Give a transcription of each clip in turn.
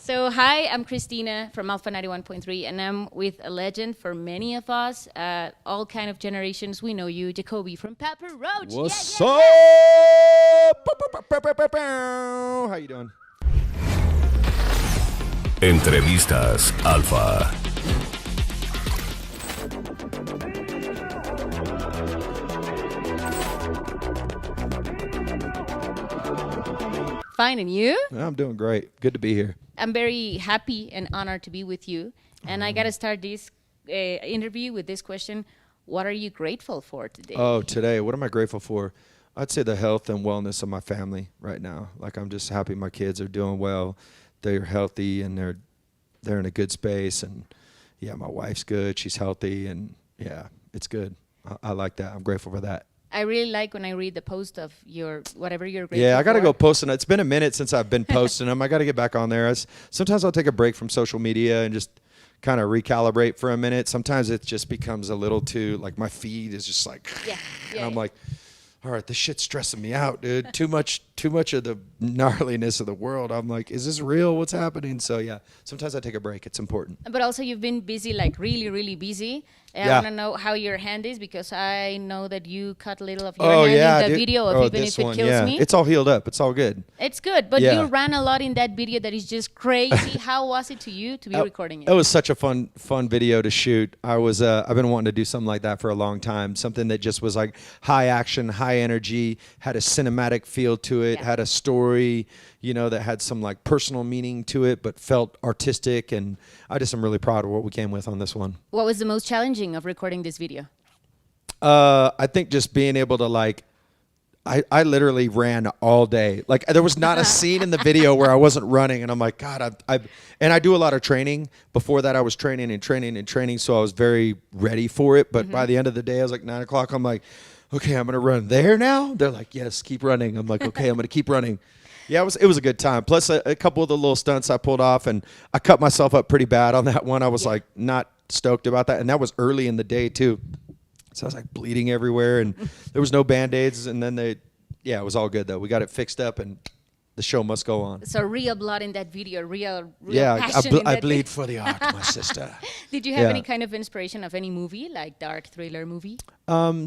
So, hi, I'm Christina from Alfa 91.3, and I'm with a legend for many of us, all kind of generations. We know you, Jacoby from Papa Roach. What's Yeah, up? yeah. How you doing? Entrevistas Alfa. Fine, and you? I'm doing great. Good to be here. I'm very happy and honored to be with you. And I got to start this interview with this question. What are you grateful for today? Oh, today, what am I grateful for? I'd say the health and wellness of my family right now. Like, I'm just happy my kids are doing well. They're healthy and they're in a good space. And yeah, my wife's good. She's healthy. And yeah, it's good. I like that. I'm grateful for that. I really like when I read the post of your whatever you're grateful Yeah, I got to for. go posting. It's been a minute since I've been posting them. I got to get back on there. Sometimes I'll take a break from social media and just kind of recalibrate for a minute. Sometimes it just becomes a little too, like, my feed is just like, and I'm like, all right, this shit's stressing me out, dude. Too much of the gnarliness of the world. I'm like, is this real? What's happening? So yeah, sometimes I take a break. It's important. But also you've been busy, like really, really busy. I want to know how your hand is because I know that you cut a little of your hand in the video of Even If It Kills Me. It's all healed up. It's all good. It's good, but you ran a lot in that video that is just crazy. How was it to you to be recording it? It was such a fun video to shoot. I've been wanting to do something like that for a long time. Something that just was like high action, high energy, had a cinematic feel to it, had a story, that had some like personal meaning to it, but felt artistic. And I just am really proud of what we came with on this one. What was the most challenging of recording this video? I think just being able to like, I literally ran all day. Like, there was not a scene in the video where I wasn't running. And I'm like, God, and I do a lot of training. Before that, I was training. So I was very ready for it. But by the end of the day, I was like 9 o'clock. I'm like, okay, I'm going to run there now. They're like, yes, keep running. I'm like, okay, I'm going to keep running. Yeah, it was a good time. Plus a couple of the little stunts I pulled off, and I cut myself up pretty bad on that one. I was like not stoked about that. And that was early in the day too. So I was like bleeding everywhere, and there was no Band-Aids. And then it was all good though. We got it fixed up, and the show must go on. So real blood in that video, real passion I bleed for the art, my sister. Did you have any kind of inspiration of any movie, like dark thriller movie?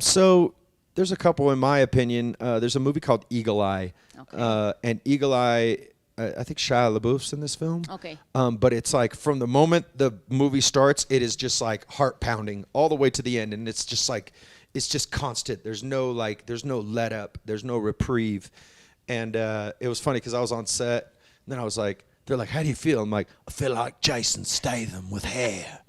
So there's a couple, in my opinion. There's a movie called Eagle Eye. Okay. And Eagle Eye, I think Shia LaBeouf's in this film. Okay. But it's like from the moment the movie starts, it is just like heart pounding all the way to the end. And it's just like, it's just constant. There's no let up. There's no reprieve. And it was funny because I was on set, and then I was like, they're like, how do you feel? I'm like, I feel like Jason Statham with hair.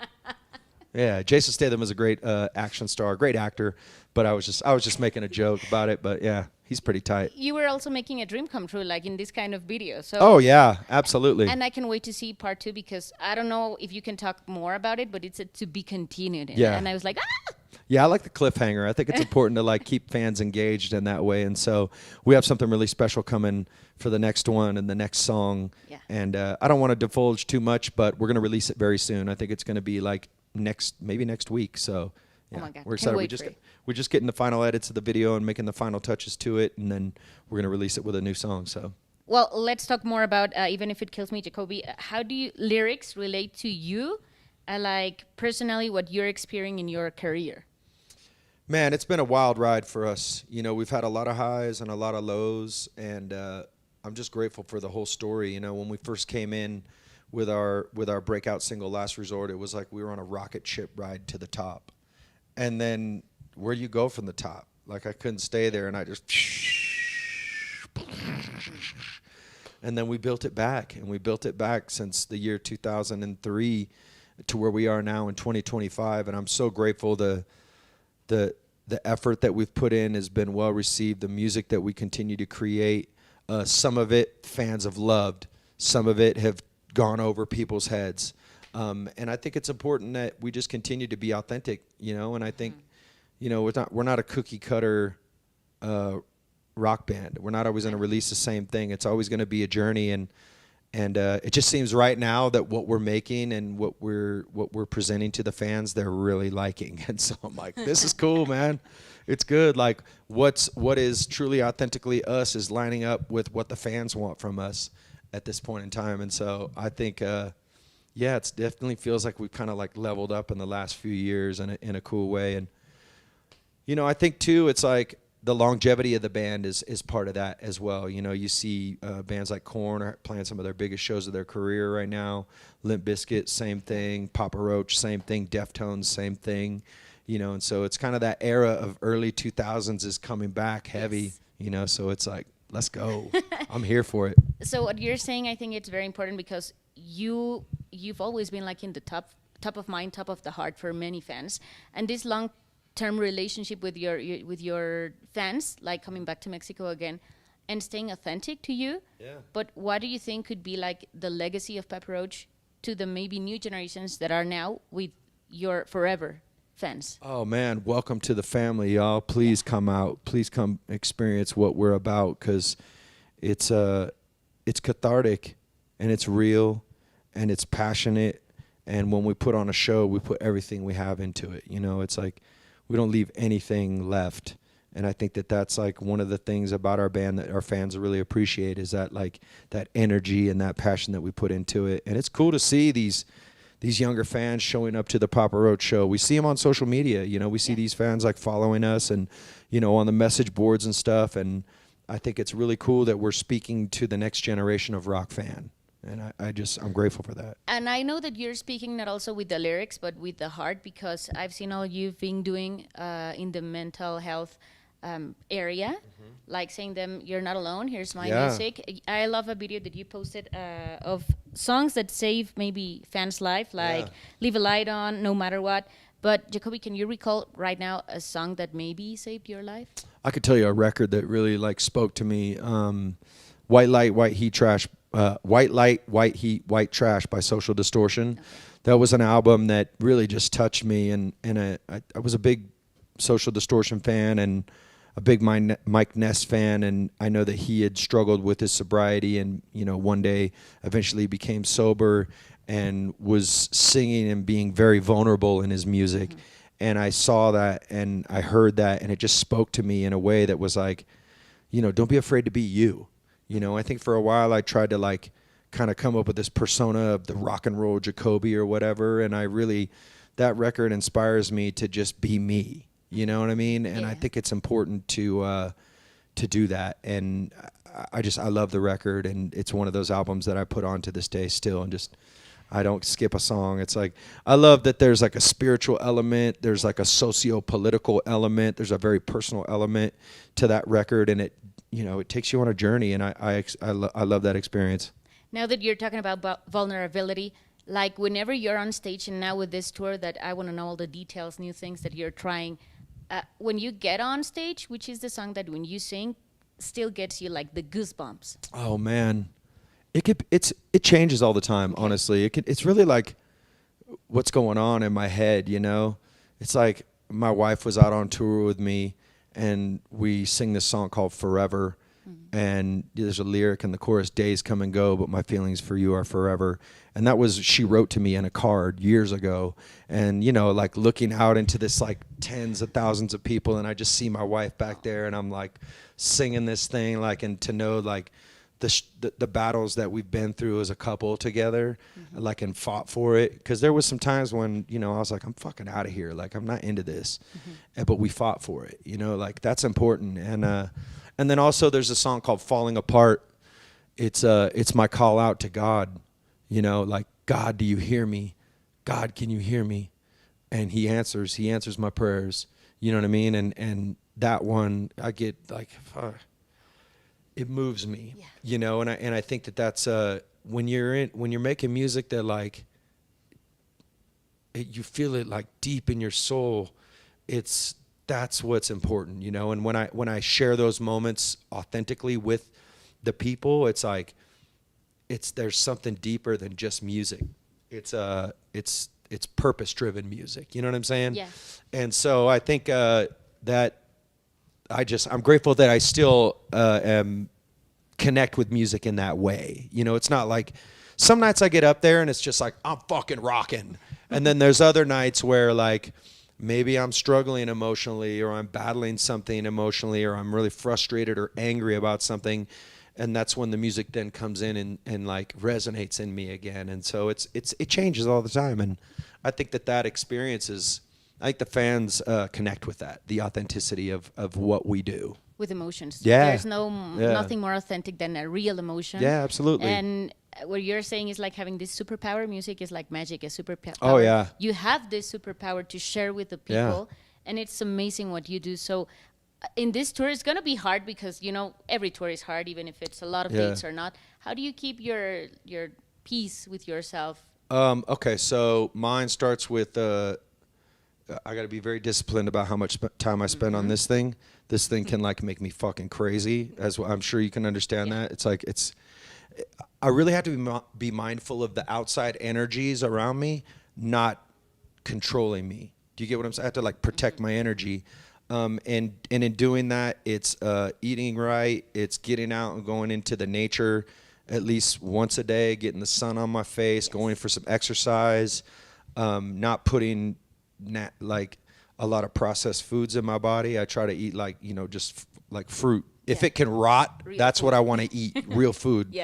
Yeah, Jason Statham is a great action star, great actor. But I was just making a joke about it. But yeah, he's pretty tight. You were also making a dream come true, like in this kind of video. So. Oh yeah, absolutely. And I can wait to see part 2 because I don't know if you can talk more about it, but it's to be continued. Yeah. And I was like, ah. Yeah, I like the cliffhanger. I think it's important to like keep fans engaged in that way. And so we have something really special coming for the next one and the next song. Yeah. And I don't want to divulge too much, but we're going to release it very soon. I think it's going to be like maybe next week. So yeah, oh my God. We're excited. We're just getting the final edits of the video and making the final touches to it, and then we're going to release it with a new song. So. Well, let's talk more about Even If It Kills Me, Jacoby. How do lyrics relate to you? Like personally, what you're experiencing in your career? Man, it's been a wild ride for us. We've had a lot of highs and a lot of lows, and I'm just grateful for the whole story. When we first came in with our breakout single, Last Resort, it was like we were on a rocket ship ride to the top. And then where you go from the top? Like, I couldn't stay there, and I just... And then we built it back, and we built it back since the year 2003 to where we are now in 2025. And I'm so grateful the effort that we've put in has been well received. The music that we continue to create, some of it fans have loved. Some of it have gone over people's heads. And I think it's important that we just continue to be authentic, and I think, we're not a cookie cutter rock band. We're not always going to release the same thing. It's always going to be a journey. And it just seems right now that what we're making and what we're presenting to the fans, they're really liking. And so I'm like, this is cool, man. It's good. Like what is truly authentically us is lining up with what the fans want from us. at this point in time. And so I think, yeah, it's definitely feels like we've kind of like leveled up in the last few years in a cool way. And, you know, I think too, it's like the longevity of the band is part of that as well. You know, you see bands like Korn are playing some of their biggest shows of their career right now. Limp Bizkit, same thing. Papa Roach, same thing. Deftones, same thing. You know, and so it's kind of that era of early 2000s is coming back heavy, yes. You know, so it's like, let's go. I'm here for it. So what you're saying, I think it's very important because you've always been like in the top of mind, top of the heart for many fans. And this long-term relationship with your fans, like coming back to Mexico again and staying authentic to you. Yeah. But what do you think could be like the legacy of Papa Roach to the maybe new generations that are now with your forever fans? Oh man, welcome to the family, y'all. Please come out. Please come experience what we're about, because it's cathartic and it's real and it's passionate. And when we put on a show, we put everything we have into it. You know, it's like we don't leave anything left. And I think that that's like one of the things about our band that our fans really appreciate, is that like that energy and that passion that we put into it. And it's cool to see these younger fans showing up to the Papa Roach show. We see them on social media. You know, we see these fans like following us and, you know, on the message boards and stuff. And I think it's really cool that we're speaking to the next generation of rock fan. And I'm grateful for that. And I know that you're speaking not also with the lyrics, but with the heart, because I've seen all you've been doing in the mental health area, like saying them, you're not alone, here's my music. I love a video that you posted of songs that save maybe fans' life, like Leave a Light On, No Matter What. But Jacoby, can you recall right now a song that maybe saved your life? I could tell you a record that really like spoke to me. White Light, White Heat, Trash. White Light, White Heat, White Trash by Social Distortion. Okay. That was an album that really just touched me, and I was a big Social Distortion fan and a big Mike Ness fan, and I know that he had struggled with his sobriety, and you know, one day eventually became sober and was singing and being very vulnerable in his music. Mm-hmm. And I saw that and I heard that, and it just spoke to me in a way that was like, you know, don't be afraid to be you. You know, I think for a while I tried to like kind of come up with this persona of the rock and roll Jacoby or whatever, and that record inspires me to just be me. You know what I mean? And I think it's important to do that. And I love the record, and it's one of those albums that I put on to this day still, and just I don't skip a song. It's like I love that there's like a spiritual element, there's like a socio-political element, there's a very personal element to that record, and it, you know, it takes you on a journey, and I love that experience. Now that you're talking about vulnerability, like whenever you're on stage, and now with this tour that I want to know all the details, new things that you're trying, when you get on stage, which is the song that when you sing still gets you like the goosebumps? Oh man, it changes all the time. Okay. Honestly, it's really like what's going on in my head. You know, it's like my wife was out on tour with me, and we sing this song called Forever. And there's a lyric in the chorus, days come and go, but my feelings for you are forever. And that was, she wrote to me in a card years ago. And, you know, like looking out into this like tens of thousands of people, and I just see my wife back there, and I'm like singing this thing, like, and to know like the battles that we've been through as a couple together, like, and fought for it. Because there was some times when, you know, I was like, I'm fucking out of here. Like, I'm not into this. But we fought for it, you know, like that's important. And then also there's a song called Falling Apart. It's my call out to God, you know, like, God, do you hear me? God, can you hear me? And he answers my prayers. You know what I mean? And that one, I get like, it moves me, you know, and I think that's when you're making music that like you feel it like deep in your soul, that's what's important, you know. And when I share those moments authentically with the people, it's like there's something deeper than just music. It's purpose-driven music. You know what I'm saying? Yeah. And so I think that I'm grateful that I still am connect with music in that way. You know, it's not like some nights I get up there and it's just like I'm fucking rocking, and then there's other nights where like maybe I'm struggling emotionally, or I'm battling something emotionally, or I'm really frustrated or angry about something. and that's when the music then comes in and like resonates in me again. And so it changes all the time. And I think that experience is, I think the fans connect with that, the authenticity of what we do. With emotions. Yeah. There's nothing more authentic than a real emotion. Yeah, absolutely. And what you're saying is like having this superpower. Music is like magic, a superpower. Oh, yeah. You have this superpower to share with the people, and it's amazing what you do. So in this tour, it's going to be hard because, you know, every tour is hard, even if it's a lot of dates or not. How do you keep your peace with yourself? Okay, so mine starts with I got to be very disciplined about how much time I spend on this thing. This thing can like make me fucking crazy, as I'm sure you can understand that. It's like I really have to be mindful of the outside energies around me, not controlling me. Do you get what I'm saying? I have to like protect my energy. And in doing that, it's eating right. It's getting out and going into the nature at least once a day, getting the sun on my face, going for some exercise, not putting like a lot of processed foods in my body. I try to eat like, you know, just like fruit. If it can rot, that's what I want to eat, real food.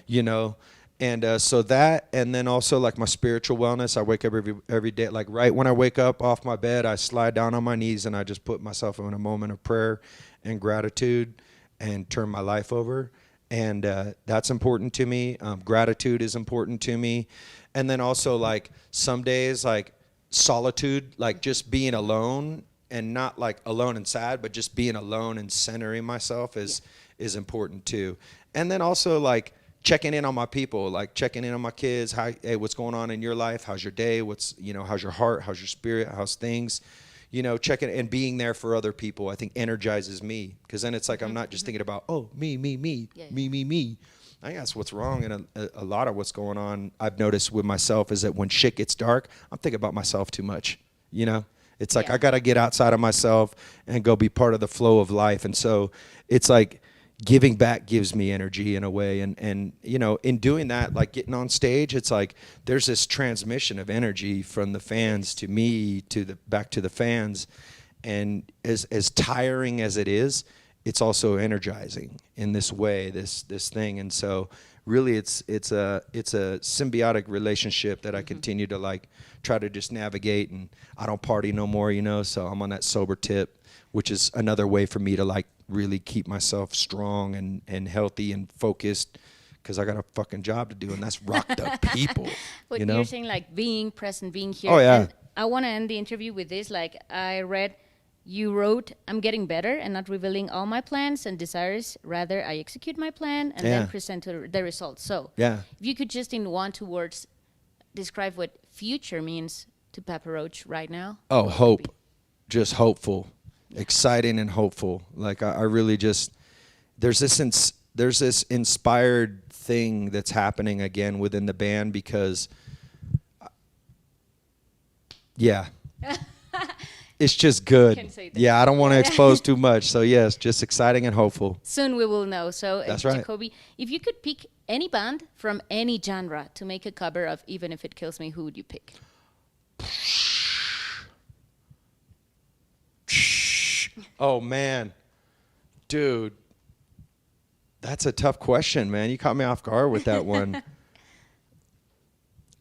You know? And so that, and then also like my spiritual wellness. I wake up every day, like right when I wake up off my bed, I slide down on my knees and I just put myself in a moment of prayer and gratitude and turn my life over. And that's important to me. Gratitude is important to me. And then also like some days, like solitude, like just being alone, and not like alone and sad, but just being alone and centering myself is important too. And then also like checking in on my people, like checking in on my kids. Hey, what's going on in your life? How's your day? How's your heart? How's your spirit? How's things? You know, checking and being there for other people, I think energizes me, because then it's like I'm not just thinking about, oh, me. I think that's what's wrong. And a lot of what's going on, I've noticed with myself, is that when shit gets dark, I'm thinking about myself too much, you know? It's like I got to get outside of myself and go be part of the flow of life. And so it's like giving back gives me energy in a way. And you know, in doing that, like getting on stage, it's like there's this transmission of energy from the fans to me back to the fans. And as tiring as it is, it's also energizing in this way, this thing. And so really it's a symbiotic relationship that I continue to like try to just navigate. And I don't party no more, you know, so I'm on that sober tip, which is another way for me to like really keep myself strong and healthy and focused, because I got a fucking job to do, and that's rock the people. What you know? You're saying, like being present, being here. Oh yeah. And I want to end the interview with this. Like I read, you wrote, "I'm getting better and not revealing all my plans and desires. Rather, I execute my plan and then present the results." So if you could just in 1-2 words describe what future means to Papa Roach right now. Oh, hope. Just hopeful. Exciting and hopeful. Like I really just, there's this inspired thing that's happening again within the band, because it's just good. I don't want to expose too much. So yes, just exciting and hopeful. Soon we will know. So that's right. Jacoby, if you could pick any band from any genre to make a cover of Even If It Kills Me, who would you pick? Oh man, dude, that's a tough question, man. You caught me off guard with that one.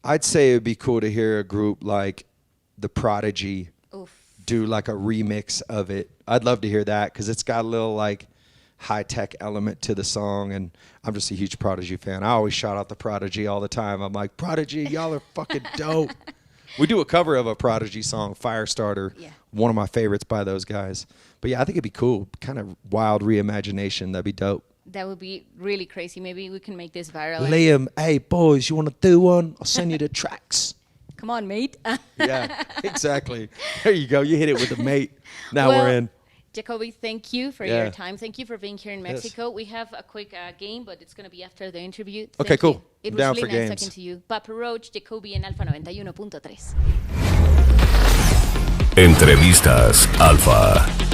I'd say it'd be cool to hear a group like The Prodigy do like a remix of it. I'd love to hear that, because it's got a little like high-tech element to the song, and I'm just a huge Prodigy fan. I always shout out The Prodigy all the time. I'm like, Prodigy, y'all are fucking dope. We do a cover of a Prodigy song, Firestarter, one of my favorites by those guys. But yeah, I think it'd be cool, kind of wild reimagination. That'd be dope. That would be really crazy. Maybe we can make this viral. Liam, hey boys, you want to do one? I'll send you the tracks. Come on, mate. Yeah, exactly. There you go. You hit it with the mate. Now we're in. Jacoby, thank you for your time. Thank you for being here in Mexico. We have a quick game, but it's going to be after the interview. Okay, cool. It was down really for nice games. talking to you. Papa Roach, Jacoby en Alfa 91.3. Entrevistas Alfa.